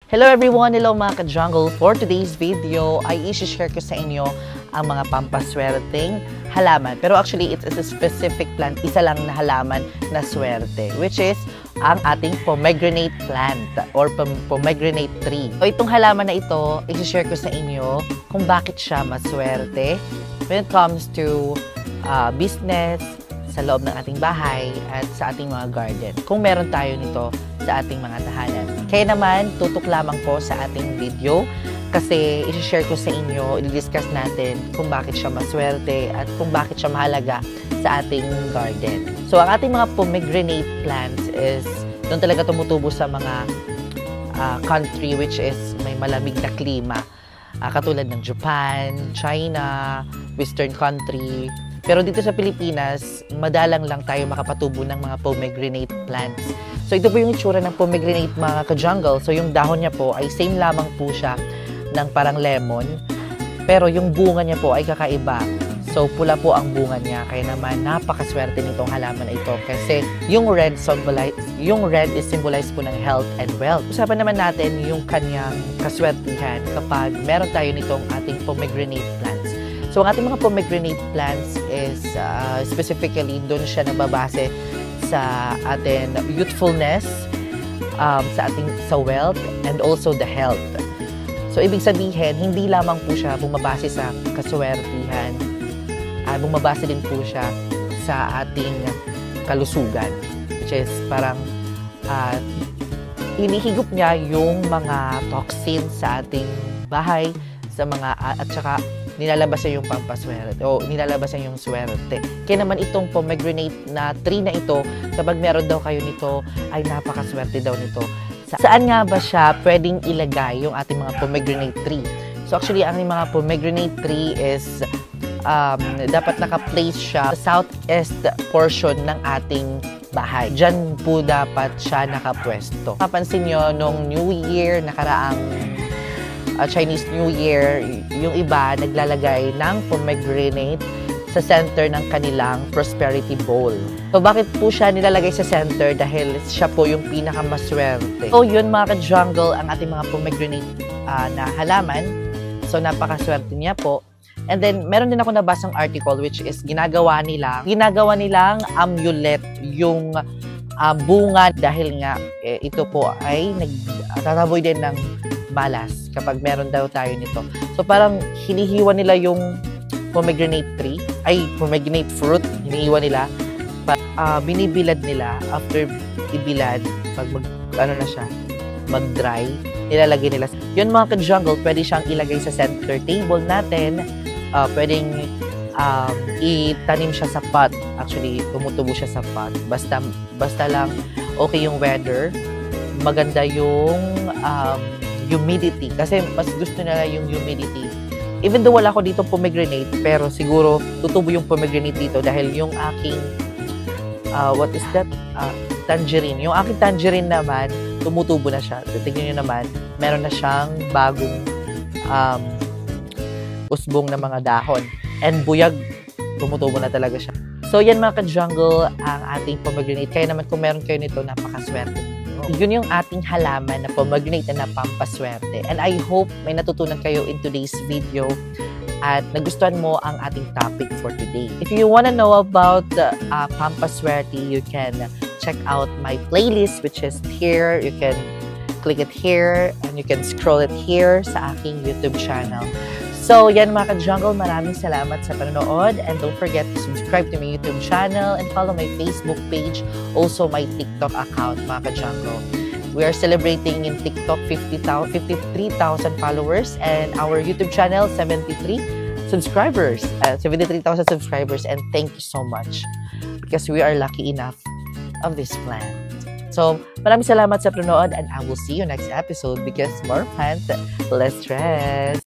Hello everyone! Hello mga ka-jungle! For today's video ay i-share ko sa inyo ang mga pampaswerteng halaman. Pero actually, it's a specific plant. Isa lang na halaman na swerte, which is ang ating pomegranate plant or pomegranate tree. So itong halaman na ito, i-share ko sa inyo kung bakit siya maswerte when it comes to business, sa loob ng ating bahay at sa ating mga garden. Kung meron tayo nito sa ating mga tahanan. Kaya naman, tutok lamang po sa ating video kasi i-share ko sa inyo, i-discuss natin kung bakit siya maswerte at kung bakit siya mahalaga sa ating garden. So, ang ating mga pomegranate plants is doon talaga tumutubo sa mga country which is may malamig na klima. Katulad ng Japan, China, Western country. Pero dito sa Pilipinas, madalang lang tayo makapatubo ng mga pomegranate plants. So ito po yung itsura ng pomegranate mga ka-jungle. So yung dahon niya po ay same lamang po siya ng parang lemon. Pero yung bunga niya po ay kakaiba. So pula po ang bunga niya. Kaya naman napakaswerte nitong halaman na ito. Kasi yung red is symbolized po ng health and wealth. Usapan naman natin yung kanyang kaswertihan kapag meron tayo nitong ating pomegranate plants. So, ang ating mga pomegranate plants is specifically doon siya nababase sa ating youthfulness, sa wealth, and also the health. So, ibig sabihin, hindi lamang po siya bumabase sa kaswertihan, bumabase din po siya sa ating kalusugan, which is parang hinihigop niya yung mga toxins sa ating bahay, sa mga, at saka nilalabas niya yung pampaswerte o nilalabas niya yung swerte. Kaya naman itong pomegranate na tree na ito, kapag meron daw kayo nito, ay napakaswerte daw nito. Saan nga ba siya pwedeng ilagay yung ating mga pomegranate tree? So actually, ang mga pomegranate tree is dapat naka-place siya sa southeast portion ng ating bahay. Diyan po dapat siya nakapwesto. Mapansin nyo, nung New Year, nakaraang Chinese New Year, yung iba naglalagay ng pomegranate sa center ng kanilang prosperity bowl. So, bakit po siya nilalagay sa center? Dahil siya po yung pinakamaswerte. So, yun mga ka-jungle, ang ating mga pomegranate na halaman. So, napakaswerte niya po. And then, meron din ako nabasang article which is ginagawa nilang amulet yung bunga dahil nga ito po ay nagtataboy din ng malas kapag meron daw tayo nito. So parang hinihiwa nila yung pomegranate fruit, hinihiwa nila, binibilad nila. After ibilad, pag mag-dry, nilalagay nila. Yun mga ka-jungle, pwede siyang ilagay sa center table natin, pwedeng itanim siya sa pot. Actually, tumutubo siya sa pot. Basta lang okay yung weather, maganda yung humidity. Kasi mas gusto nila yung humidity. Even though wala ko dito pomegranate, pero siguro tutubo yung pomegranate dito dahil yung aking, what is that? Tangerine. Yung aking tangerine naman, tumutubo na siya. Tignan nyo naman, meron na siyang bagong usbong na mga dahon. And buyag, tumutubo na talaga siya. So, yan mga ka-jungle, ang ating pomegranate. Kaya naman kung meron kayo nito, napakaswerte. Yun yung ating halaman na pomegranate na pampaswerte. And I hope may natutunan kayo in today's video at nagustuhan mo ang ating topic for today. If you wanna know about pampaswerte, you can check out my playlist which is here. You can click it here and you can scroll it here sa aking YouTube channel. So, yan mga ka-jungle, maraming salamat sa panonood and don't forget to subscribe to my YouTube channel and follow my Facebook page, also my TikTok account, mga ka-jungle. We are celebrating in TikTok 53,000 followers and our YouTube channel 73,000 subscribers and thank you so much because we are lucky enough of this plant. So, maraming salamat sa panonood and I will see you next episode because more plants, less stress.